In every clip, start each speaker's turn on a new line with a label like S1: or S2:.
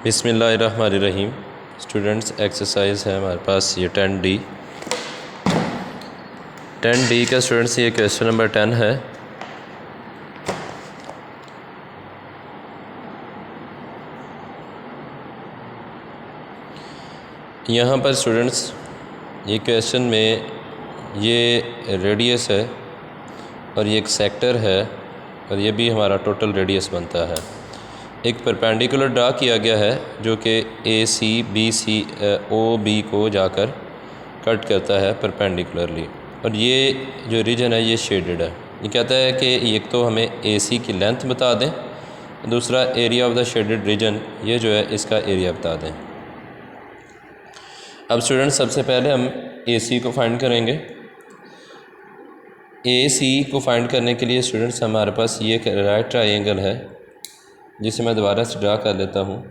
S1: बिस्मिल्लाहिर्रहमानिर्रहीम। Students, exercise है हमारे पास ये 10D का स्टूडेंट्स ये क्वेश्चन नंबर 10 है। यहाँ पर स्टूडेंट्स ये क्वेश्चन में ये रेडियस है और ये एक सेक्टर है और ये भी हमारा टोटल रेडियस बनता है। एक परपेंडिकुलर ड्रा किया गया है जो कि ओ बी को जाकर कट करता है परपेंडिकुलरली, और ये जो रीजन है ये शेडेड है। ये कहता है कि एक तो हमें AC की लेंथ बता दें, दूसरा area of the shaded region ये जो है इसका एरिया बता दें। अब स्टूडेंट्स सबसे पहले हम AC को फाइंड करेंगे। AC को फाइंड करने के लिए स्टूडेंट्स हमारे पास ये एक राइट ट्रायंगल है जिसे मैं दोबारा से ड्रा कर लेता हूँ।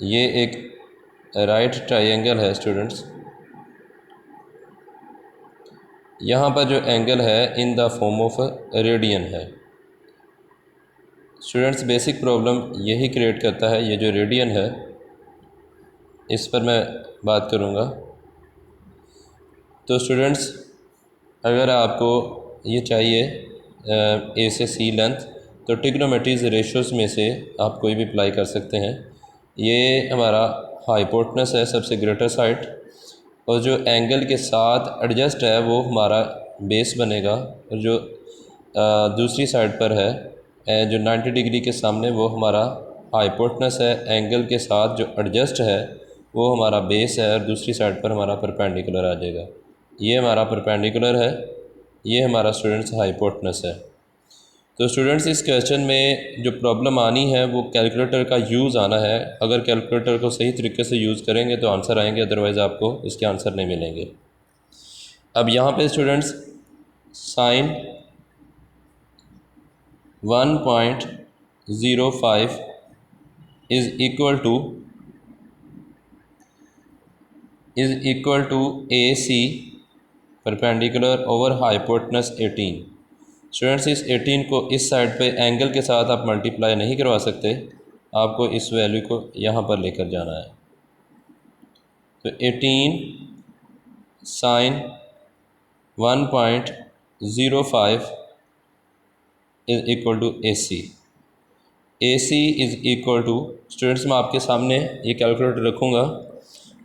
S1: ये एक राइट ट्रायंगल है स्टूडेंट्स। यहाँ पर जो एंगल है in the form of radian है। स्टूडेंट्स बेसिक प्रॉब्लम यही क्रिएट करता है, ये जो रेडियन है इस पर मैं बात करूँगा। तो स्टूडेंट्स अगर आपको ये चाहिए A से C लेंथ, तो ट्रिग्नोमेट्रीज रेशियोज़ में से आप कोई भी अप्लाई कर सकते हैं। ये हमारा हाइपोटेनस है सबसे ग्रेटर साइड, और जो एंगल के साथ एडजस्ट है वो हमारा बेस बनेगा, और जो दूसरी साइड पर है जो 90 डिग्री के सामने वो हमारा हाइपोटेनस है। एंगल के साथ जो एडजस्ट है वो हमारा बेस है, और दूसरी साइड पर हमारा परपेंडिकुलर आ जाएगा। ये हमारा परपेंडिकुलर है, ये हमारा स्टूडेंट्स हाइपोटेनस है। तो स्टूडेंट्स इस क्वेश्चन में जो प्रॉब्लम आनी है वो कैलकुलेटर का यूज़ आना है। अगर कैलकुलेटर को सही तरीके से यूज़ करेंगे तो आंसर आएंगे, अदरवाइज़ आपको इसके आंसर नहीं मिलेंगे। अब यहाँ पे students sine 1.05 is equal to AC perpendicular over hypotenuse 18। Students इस 18 को इस साइड पे एंगल के साथ आप मल्टीप्लाई नहीं करवा सकते, आपको इस वैल्यू को यहाँ पर लेकर जाना है। तो 18 sine 1.05 is equal to AC is equal to, students मैं आपके सामने ये कैलकुलेटर रखूँगा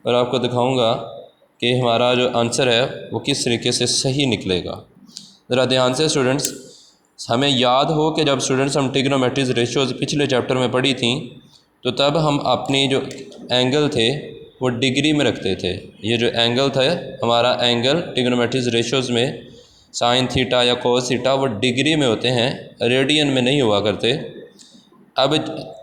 S1: और आपको दिखाऊँगा कि हमारा जो आंसर है वो किस तरीके से सही निकलेगा। ज़रा ध्यान से स्टूडेंट्स, हमें याद हो कि जब स्टूडेंट्स हम ट्रिग्नोमेट्रीज रेशियोज़ पिछले चैप्टर में पढ़ी थी तो तब हम अपनी जो एंगल थे वो डिग्री में रखते थे। ये जो एंगल था हमारा एंगल ट्रिग्नोमेट्रीज रेशियोज़ में साइन थीटा या कोस थीटा वो डिग्री में होते हैं, रेडियन में नहीं हुआ करते। अब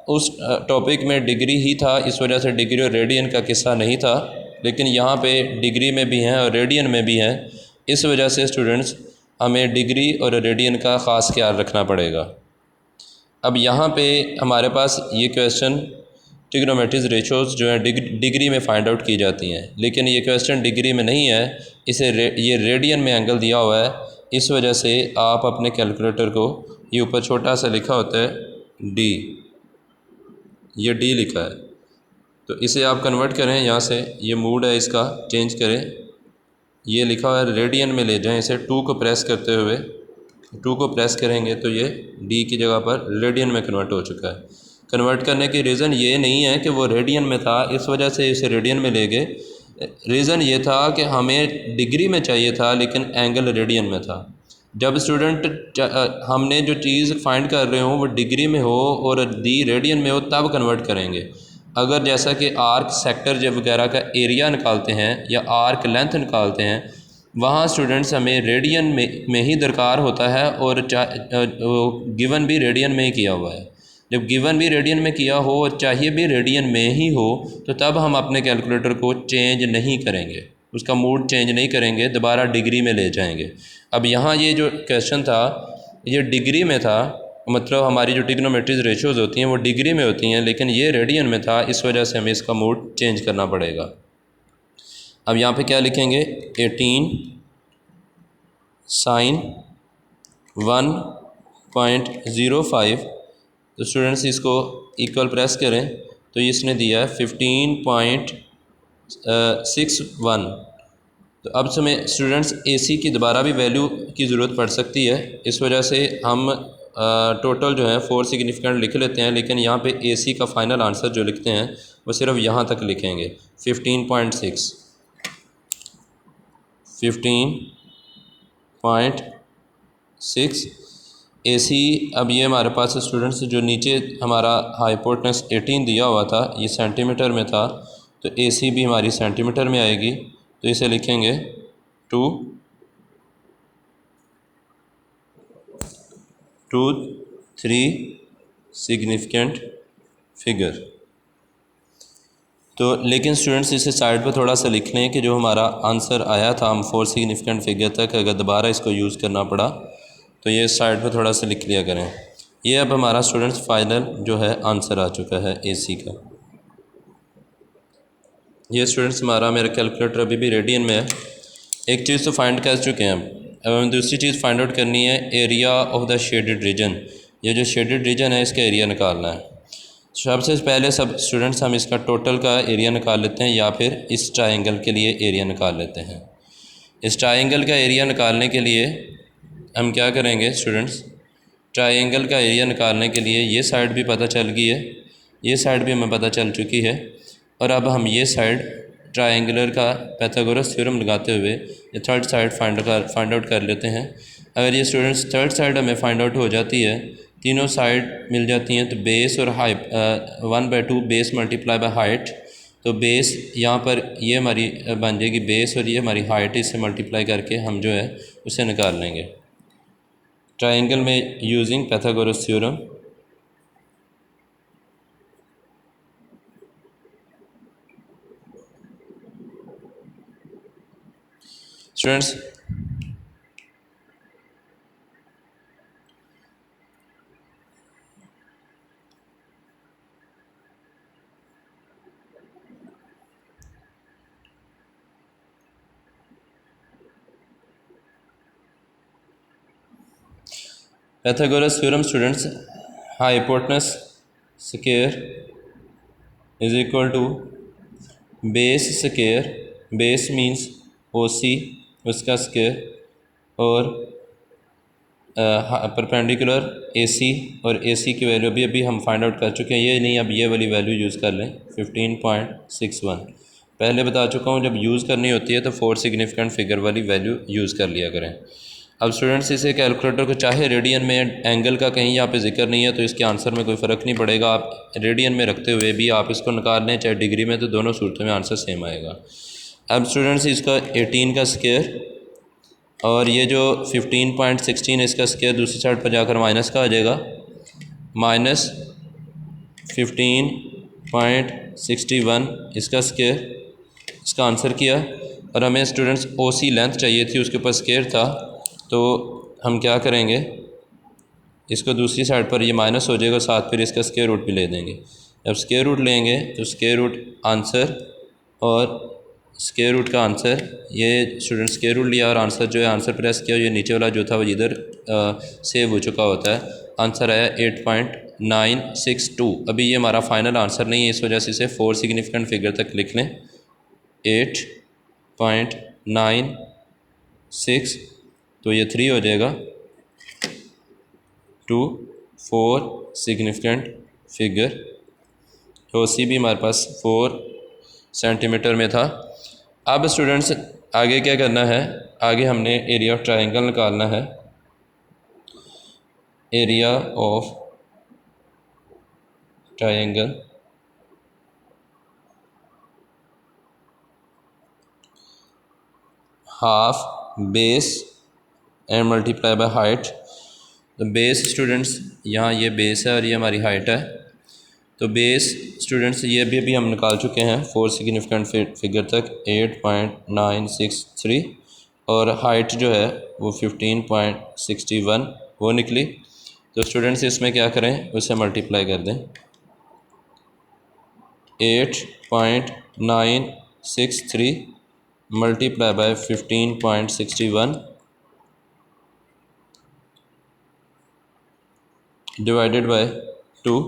S1: उस टॉपिक में डिग्री ही था, इस वजह से डिग्री और रेडियन का किस्सा नहीं था, लेकिन यहाँ पे डिग्री में भी हैं और रेडियन में भी हैं। इस वजह से स्टूडेंट्स हमें डिग्री और रेडियन का ख़ास ख्याल रखना पड़ेगा। अब यहाँ पे हमारे पास ये क्वेश्चन ट्रिग्नोमेट्रीज रेशियोज़ जो है डिग्री में फाइंड आउट की जाती हैं, लेकिन ये क्वेश्चन डिग्री में नहीं है, इसे ये रेडियन में एंगल दिया हुआ है। इस वजह से आप अपने कैलकुलेटर को, ये ऊपर छोटा सा लिखा होता है D, ये D लिखा है, तो इसे आप कन्वर्ट करें। यहाँ से ये मूड है इसका चेंज करें, ये लिखा हुआ है रेडियन में ले जाएं इसे। 2 को प्रेस करते हुए 2 को प्रेस करेंगे तो ये D की जगह पर रेडियन में कन्वर्ट हो चुका है। कन्वर्ट करने की रीज़न ये नहीं है कि वो रेडियन में था इस वजह से इसे रेडियन में ले गए, रीज़न ये था कि हमें डिग्री में चाहिए था लेकिन एंगल रेडियन में था। जब स्टूडेंट हमने जो चीज़ फाइंड कर रहे हो वो डिग्री में हो और दी रेडियन में हो तब कन्वर्ट करेंगे। अगर जैसा कि आर्क सेक्टर जब वगैरह का एरिया निकालते हैं या आर्क लेंथ निकालते हैं, वहाँ स्टूडेंट्स हमें रेडियन में ही दरकार होता है, और गिवन भी रेडियन में ही किया हुआ है। जब गिवन भी रेडियन में किया हो और चाहिए भी रेडियन में ही हो तो तब हम अपने कैलकुलेटर को चेंज नहीं करेंगे, उसका मूड चेंज नहीं करेंगे, दोबारा डिग्री में ले जाएंगे। अब यहाँ ये जो क्वेश्चन था ये डिग्री में था, मतलब हमारी जो ट्रिग्नोमेट्रीज रेशियोज़ होती हैं वो डिग्री में होती हैं, लेकिन ये रेडियन में था, इस वजह से हमें इसका मूड चेंज करना पड़ेगा। अब यहाँ पे क्या लिखेंगे, 18 साइन 1.05 तो स्टूडेंट्स इसको इक्वल प्रेस करें तो इसने दिया है 15.61। तो अब समय स्टूडेंट्स एसी की दोबारा भी वैल्यू की ज़रूरत पड़ सकती है, इस वजह से हम टोटल जो है 4 सिग्निफिकेंट लिख लेते हैं, लेकिन यहाँ पे एसी का फ़ाइनल आंसर जो लिखते हैं वो सिर्फ यहाँ तक लिखेंगे 15.6 15.6 एसी। अब ये हमारे पास स्टूडेंट्स जो नीचे हमारा हाइपोटेनस 18 दिया हुआ था ये सेंटीमीटर में था, तो एसी भी हमारी सेंटीमीटर में आएगी, तो इसे लिखेंगे 3 सिग्निफिकेंट फिगर। तो लेकिन स्टूडेंट्स इसे साइड पर थोड़ा सा लिख लें कि जो हमारा आंसर आया था हम 4 सिग्निफिकेंट फिगर तक, अगर दोबारा इसको यूज़ करना पड़ा तो ये साइड पर थोड़ा सा लिख लिया करें। ये अब हमारा स्टूडेंट्स फाइनल जो है आंसर आ चुका है एसी का। ये स्टूडेंट्स हमारा मेरा कैलकुलेटर अभी भी रेडियन में है। एक चीज़ तो फाइंड कर चुके हैं अब दूसरी चीज़ फाइंड आउट करनी है area of the shaded region. ये जो शेडेड रीजन है इसका एरिया निकालना है। सबसे पहले सब स्टूडेंट्स हम इसका टोटल का एरिया निकाल लेते हैं या फिर इस ट्रायंगल के लिए एरिया निकाल लेते हैं। इस ट्रायंगल का एरिया निकालने के लिए हम क्या करेंगे स्टूडेंट्स, ट्रायंगल का एरिया निकालने के लिए ये साइड भी पता चल गई है, ये साइड भी हमें पता चल चुकी है, और अब हम ये साइड ट्रायंगुलर का पाइथागोरस थ्योरम लगाते हुए ये थर्ड साइड फाइंड आउट कर लेते हैं। अगर ये स्टूडेंट्स थर्ड साइड हमें फाइंड आउट हो जाती है, तीनों साइड मिल जाती हैं, तो बेस और height 1/2 base multiply by height, तो बेस यहाँ पर ये हमारी बन जाएगी बेस और ये हमारी हाइट, इससे मल्टीप्लाई करके हम जो है उसे निकाल लेंगे ट्रायंगल में using Pythagoras theorem. Students Pythagoras theorem students, hypotenuse square is equal to base square, base means OC उसका स्क्वायर, और परपेंडिकुलर एसी, और एसी की वैल्यू अभी अभी हम फाइंड आउट कर चुके हैं, ये नहीं अब ये वाली वैल्यू यूज़ कर लें 15.61। पहले बता चुका हूँ जब यूज़ करनी होती है तो 4 सिग्निफिकेंट फिगर वाली वैल्यू यूज़ कर लिया करें। अब स्टूडेंट्स इसे कैलकुलेटर को चाहे रेडियन में, एंगल का कहीं यहाँ पे जिक्र नहीं है तो इसके आंसर में कोई फ़र्क नहीं पड़ेगा, आप रेडियन में रखते हुए भी आप इसको निकाल लें चाहे डिग्री में, तो दोनों सूरतों में आंसर सेम आएगा। अब स्टूडेंट्स इसका 18 का स्क्वायर और ये जो 15.16 इसका स्क्वायर दूसरी साइड पर जाकर माइनस का आ जाएगा, माइनस 15.61 इसका स्क्वायर, इसका आंसर किया। और हमें स्टूडेंट्स ओसी लेंथ चाहिए थी, उसके ऊपर स्क्वायर था, तो हम क्या करेंगे इसको दूसरी साइड पर ये माइनस हो जाएगा, साथ फिर इसका स्क्वायर रूट भी ले देंगे। जब स्क्वायर रूट लेंगे तो स्क्वायर रूट आंसर, और स्क्वायर रूट का आंसर, ये स्टूडेंट स्क्वायर रूट लिया और आंसर जो है आंसर प्रेस किया, ये नीचे वाला जो था वो इधर सेव हो चुका होता है, आंसर आया 8.962। अभी ये हमारा फाइनल आंसर नहीं है, इस वजह से इसे 4 सिग्निफिकेंट फिगर तक लिख लें 8.96, तो ये 3 हो जाएगा टू 4 सिग्निफिकेंट फिगर। तो सी भी हमारे पास 4 सेंटीमीटर में था। अब स्टूडेंट्स आगे क्या करना है, आगे हमने एरिया ऑफ ट्रायंगल निकालना है। Area of triangle half base and multiply by height. तो बेस स्टूडेंट्स यहाँ ये बेस है और ये हमारी हाइट है, तो बेस स्टूडेंट्स ये भी अभी हम निकाल चुके हैं 4 सिग्निफिकेंट फिगर तक 8.963, और हाइट जो है वो 15.61 वो निकली। तो स्टूडेंट्स इसमें क्या करें, उसे मल्टीप्लाई कर दें 8.963 multiply by 15.61 divided by 2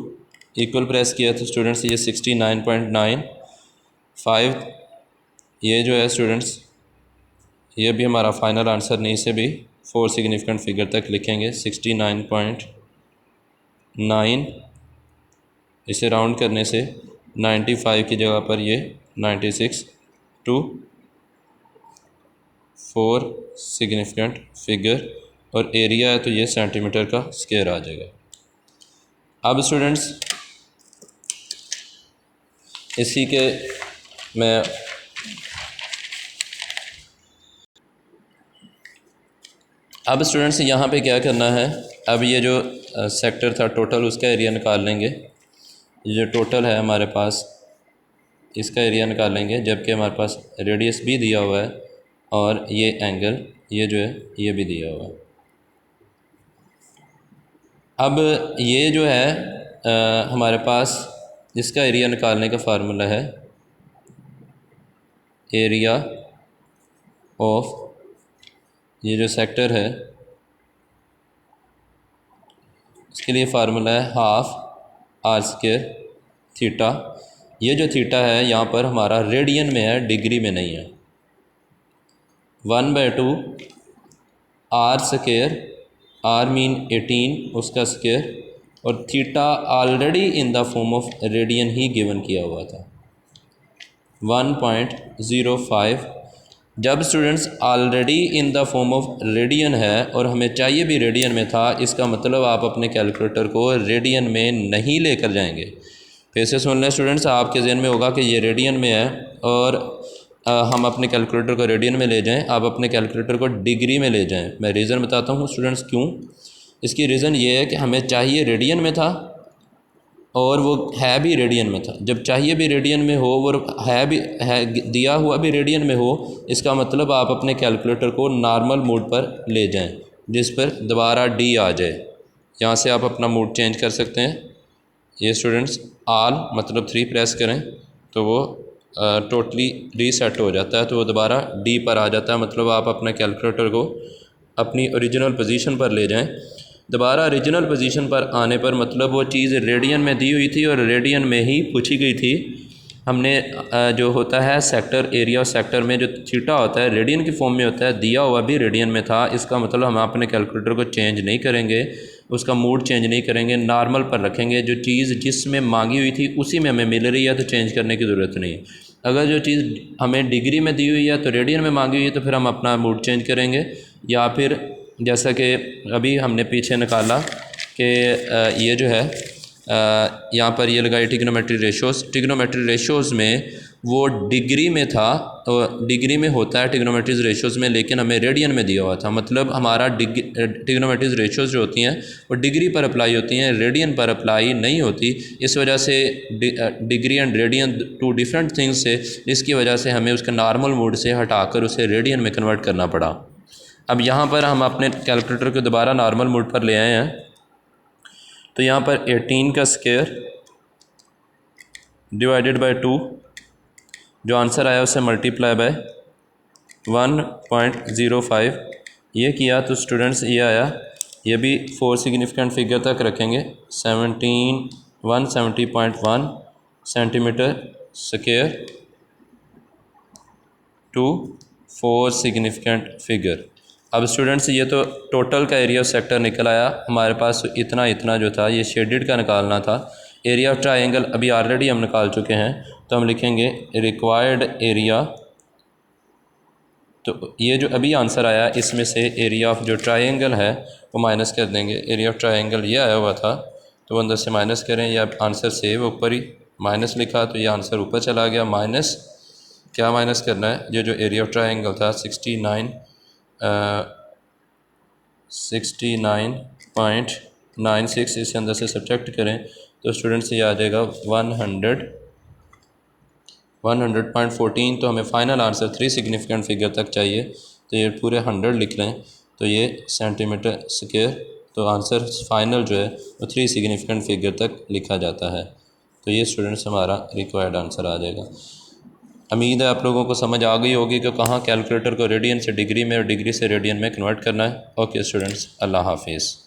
S1: equal press किया तो स्टूडेंट्स ये 69.95 ये जो है स्टूडेंट्स ये भी हमारा फाइनल आंसर नहीं, से भी 4 सिग्निफिकेंट फिगर तक लिखेंगे। 69.9 इसे राउंड करने से 95 की जगह पर ये 96 टू 4 सिग्निफिकेंट फिगर और एरिया है तो ये सेंटीमीटर का स्क्वायर आ जाएगा। अब स्टूडेंट्स इसी के मैं अब स्टूडेंट्स यहाँ पे क्या करना है, अब ये जो सेक्टर था टोटल उसका एरिया निकाल लेंगे। ये जो टोटल है हमारे पास इसका एरिया निकाल लेंगे, जबकि हमारे पास रेडियस भी दिया हुआ है और ये एंगल ये जो है ये भी दिया हुआ है। अब ये जो है हमारे पास इसका एरिया निकालने का फार्मूला है एरिया ऑफ ये जो सेक्टर है इसके लिए फार्मूला है हाफ आर स्क्वायर थीटा। ये जो थीटा है यहाँ पर हमारा रेडियन में है, डिग्री में नहीं है। 1/2 आर स्क्वायर, आर मीन 18 उसका स्क्वायर और theta already in the form of radian he given किया हुआ था 1.05। जब students already in the form of radian है और हमें चाहिए भी रेडियन में था, इसका मतलब आप अपने कैलकुलेटर को रेडियन में नहीं लेकर जाएंगे। फिर से सुन लें स्टूडेंट्स, आपके जहन में होगा कि ये रेडियन में है और हम अपने कैलकुलेटर को रेडियन में ले जाएं, आप अपने कैलकुलेटर को डिग्री में ले जाएं। मैं रीज़न बताता हूँ स्टूडेंट्स क्यों। इसकी रीज़न ये है कि हमें चाहिए रेडियन में था और वो है भी रेडियन में था। जब चाहिए भी रेडियन में हो वो है दिया हुआ भी रेडियन में हो, इसका मतलब आप अपने कैलकुलेटर को नॉर्मल मोड पर ले जाएं जिस पर दोबारा डी आ जाए। यहाँ से आप अपना मोड चेंज कर सकते हैं। ये स्टूडेंट्स ऑल मतलब 3 प्रेस करें तो वो टोटली रीसेट हो जाता है, तो वो दोबारा डी पर आ जाता है। मतलब आप अपने कैलकुलेटर को अपनी ओरिजिनल पोजीशन पर ले जाएं। दोबारा ओरिजिनल पोजीशन पर आने पर मतलब वो चीज़ रेडियन में दी हुई थी और रेडियन में ही पूछी गई थी। हमने जो होता है सेक्टर एरिया और सेक्टर में जो थीटा होता है रेडियन की फॉर्म में होता है, दिया हुआ भी रेडियन में था। इसका मतलब हम अपने कैलकुलेटर को चेंज नहीं करेंगे, उसका मूड चेंज नहीं करेंगे, नॉर्मल पर रखेंगे। जो चीज़ जिसमें मांगी हुई थी उसी में हमें मिल रही है तो चेंज करने की ज़रूरत नहीं। अगर जो चीज़ हमें डिग्री में दी हुई है तो रेडियन में मांगी हुई है तो फिर हम अपना मूड चेंज करेंगे। या फिर जैसा कि अभी हमने पीछे निकाला कि ये जो है यहाँ पर ये लगाई ट्रिग्नोमेट्री रेशोज़। ट्रिग्नोमेट्री रेशोज़ में वो डिग्री में था, तो डिग्री में होता है ट्रिग्नोमेट्री रेशोज़ में, लेकिन हमें रेडियन में दिया हुआ था। मतलब हमारा ट्रिग्नोमेट्री रेशोज़ जो होती हैं वो डिग्री पर अप्लाई होती हैं, रेडियन पर अप्लाई नहीं होती। इस वजह से degree and radian 2 different things है, जिसकी वजह से हमें उसके नॉर्मल मोड से हटाकर उसे रेडियन में कन्वर्ट करना पड़ा। अब यहाँ पर हम अपने कैलकुलेटर को दोबारा नॉर्मल मोड पर ले आए हैं, तो यहाँ पर 18 का स्क्वायर डिवाइडेड बाय 2, जो आंसर आया उसे मल्टीप्लाई बाय 1.05 ये किया तो स्टूडेंट्स ये आया। ये भी 4 सिग्निफिकेंट फिगर तक रखेंगे। 170.1 centimetre square to 4 significant figure. अब स्टूडेंट्स ये तो टोटल का एरिया ऑफ सेक्टर निकल आया हमारे पास। इतना जो था ये शेडेड का निकालना था। एरिया ऑफ ट्रायंगल अभी ऑलरेडी हम निकाल चुके हैं, तो हम लिखेंगे रिक्वायर्ड एरिया। तो ये जो अभी आंसर आया इसमें से एरिया ऑफ जो ट्रायंगल है वो माइनस कर देंगे। एरिया ऑफ ट्रायंगल ये आया हुआ था तो वो अंदर से माइनस करें, या आंसर सेव ऊपर ही माइनस लिखा तो ये आंसर ऊपर चला गया। माइनस क्या माइनस करना है, ये जो एरिया ऑफ ट्रायंगल था 69.96 इसे अंदर से सब्ट्रैक्ट करें तो स्टूडेंट्स ये आ जाएगा 100.14। तो हमें फ़ाइनल आंसर 3 सिग्निफिकेंट फिगर तक चाहिए, तो ये पूरे 100 लिख लें तो ये सेंटीमीटर स्क्वायर। तो आंसर फ़ाइनल जो है वो 3 सिग्निफिकेंट फिगर तक लिखा जाता है। तो ये स्टूडेंट्स हमारा रिक्वायर्ड आंसर आ जाएगा। उम्मीद है आप लोगों को समझ आ गई होगी कि कहाँ कैलकुलेटर को रेडियन से डिग्री में और डिग्री से रेडियन में कन्वर्ट करना है। ओके स्टूडेंट्स, अल्लाह हाफिज़।